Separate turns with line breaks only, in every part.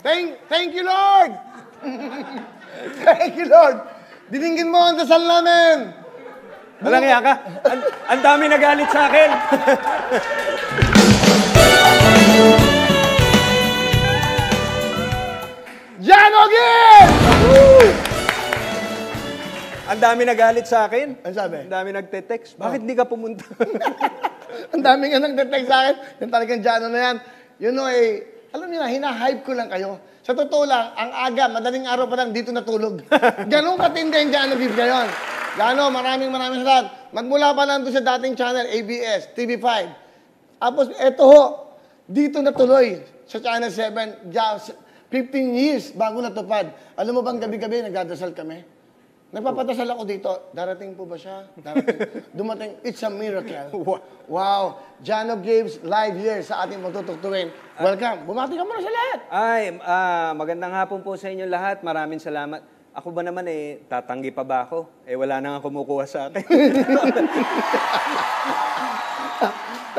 Thank you, Lord! Thank you, Lord! Diningin mo ang dasal namin!
Walang iya ka. Ang dami nagalit sa akin.
Jan Ogi!
Ang dami nagalit sa akin.
Ano sabi?
Ang dami nagte-text. Bakit di ka pumunta?
Ang dami nga nagte-text sa akin. Yung talagang Jano na yan. You know, alam niyo na, hina-hype ko lang kayo. Sa totoo lang, ang aga, madaling araw pa lang dito natulog. Ganun katindi yung Jano Gibbs ngayon. Jano, maraming salamat. Magmula pa lang doon sa dating channel, ABS, TV5. Tapos, eto ho, dito natuloy sa Channel 7, 15 years bago natupad. Alam mo bang gabi-gabi nagdadasal kami? Nagpapadasal ako dito. Darating po ba siya? Darating. Dumating. It's a miracle. Wow. Jano Gibbs, live here sa ating matutugtuin. Welcome. Bumati ka muna sa lahat.
Ay, magandang hapon po sa inyo lahat. Maraming salamat. Ako ba naman tatanggi pa ba ako? Wala na nga kumukuha sa akin.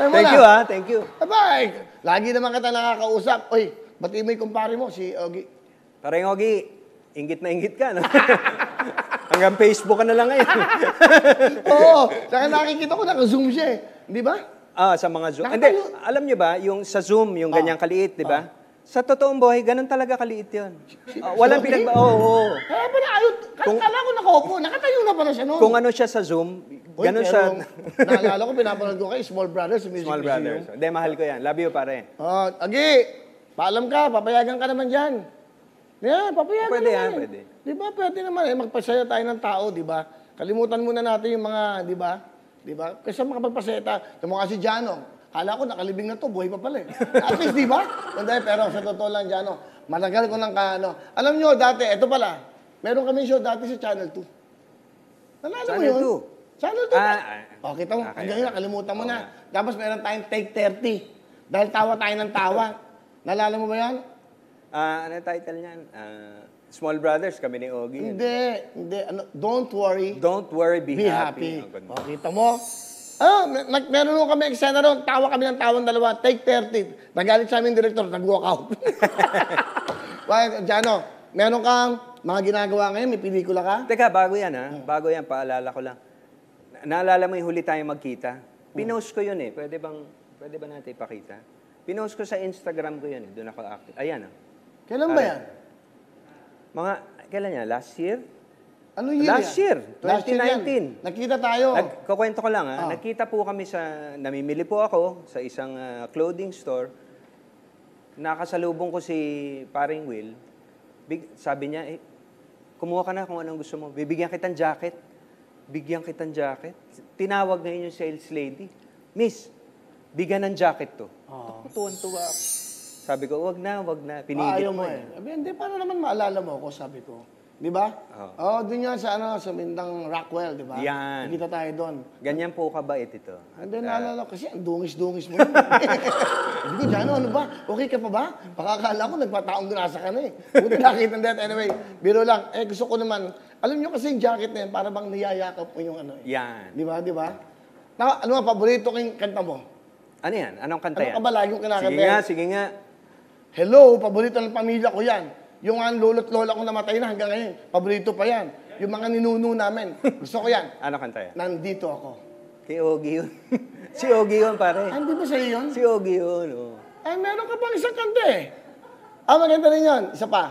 Thank you, ha? Thank you.
Abay, lagi naman kita nakakausap. Oy, ba't mo yung kumpare mo, si Ogie?
Parang Ogie, ingit na ingit ka, no? Hanggang Facebook ka na lang ngayon.
Oo. Saka nakikita ko, naka-zoom siya Di ba?
Sa mga Zoom. Hindi, alam niyo ba, yung sa Zoom, yung ganyang kaliit, di ba? Sa totoong buhay, ganun talaga kaliit yun. Walang pinagba... Oo.
Kaya pala, kala ko nakaupo. Nakatayo na pala siya noon.
Kung ano siya sa Zoom, ganun sa...
Naalala ko, pinapanood ko kay Small Brothers.
Small Brothers. Hindi, mahal ko yan. Love you, pare.
Agi, paalam ka, papayagan ka naman dyan. Yeah, papayagan
pwede
naman.
Pwede.
Di ba, pwede naman magpasaya tayo ng tao, di ba? Kalimutan muna natin yung mga, di ba? Di ba? Kasi makapagpasaya tayo. Yung mga si Jano, kala ko nakalibing na to, buhay pa pala At least, di ba? Pero sa totoo lang, Jano, matagal ko ng Alam nyo, dati, eto pala, meron kami show dati sa Channel 2. Nalala mo yun? Channel 2. Kita mo, hanggang yun, nakalimutan mo na. Tapos meron tayong Take 30. Dahil tawa tayo ng tawa. Nalala mo ba yan?
Ano title niyan? Small Brothers, kami ni Ogie.
Hindi. Don't worry.
Don't worry, be happy.
Kita mo? Meron mo kami eksena ron. Tawa kami ng tawang dalawa. Take 30. Nagalit sa aming director, nag-walk out. Jano, meron kang mga ginagawa ngayon? May pelikula ka?
Teka, bago yan Bago yan, paalala ko lang. Naalala mo yung huli tayo magkita? Pinost ko yun Pwede ba natin ipakita? Pinost ko sa Instagram ko yun Doon ako active. Ayan
Kailan ba yan?
Kailan yan? Last year?
Ano year
Last year, 2019.
Nakita tayo.
Kukwento ko lang Nakita po kami namimili po ako sa isang clothing store. Nakasalubong ko si paring Will. Sabi niya, kumuha ka na kung anong gusto mo. Bibigyan kitang jacket. Bigyan kitang jacket. Tinawag ngayon yung sales lady. Miss, bigyan ng jacket to. Tuwan-tuwa ako. Sabi ko, wag na. Pinigil mo
Hindi, paano naman maalala mo ako, sabi ko. Di ba? Doon yan sa Mindang Rockwell, di ba?
Yan.
Nakita tayo doon.
Ganyan po kabait ito.
Hindi, naalala ko. Kasi ang dungis-dungis mo yun. Hindi ko, Jano, ano ba? Okay ka pa ba? Pakakala ko, nagpataong grasa ka na Buti nakita that. Anyway, biro lang. Gusto ko naman, alam nyo kasi yung jacket na yan, para bang niyayakap mo yung
Yan.
Di ba? Ano ang paborito kong kanta mo?
Ano yan? Anong kanta yan?
Ano ka ba laging kinakanta?
Sige nga.
Hello, paborito ng pamilya ko yan. Yung lolo't lola ko namatay na hanggang ngayon, paborito pa yan. Yung mga ninuno namin, gusto ko yan.
Ano kanta yan?
Nandito ako.
Kay Ogie yun. Si Ogie yun, pare.
Hindi ba sa'yo yun?
Si Ogie yun,
Meron ka pang isang kanta maganda rin yun. Isa pa.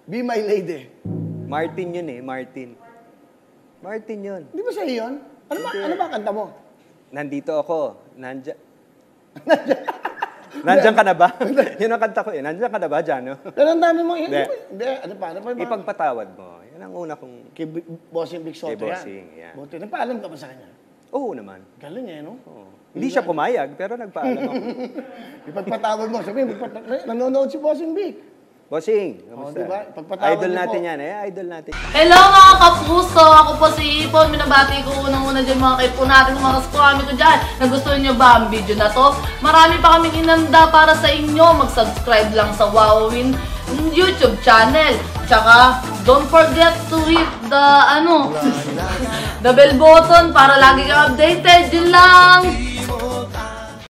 Be My Lady.
Martin yun Martin. Martin yun.
Hindi ba sa'yo yun? Ano ba kanta mo?
Nandito ako. Nandiyan ka na ba? Yun ang kanta ko Nandiyan ka na ba, Jano?
Pero ang dami mo. Hindi. Ano pa?
Ipagpatawad mo. Yan ang una kong...
Kay Bossing Big Soto
yan. Kay Bossing, yan.
Buti. Nagpaalam ka ba sa kanya?
Oo naman.
Galing no?
Oo. Hindi siya pumayag, pero nagpaalam ako.
Ipagpatawad mo. Sabi, nanonood si Bossing Big.
Bossing, kamusta?
Diba?
Idol natin yan idol natin.
Hello mga kapuso! Ako po si Ipon. Minabati ko unang-una dyan mga kaipo natin, mga kaskwami ko dyan. Nagustuhan nyo ba ang video na to? Marami pa kaming inanda para sa inyo. Mag-subscribe lang sa Wowin YouTube channel. Tsaka, don't forget to hit the, the bell button para lagi kang updated. Yun lang!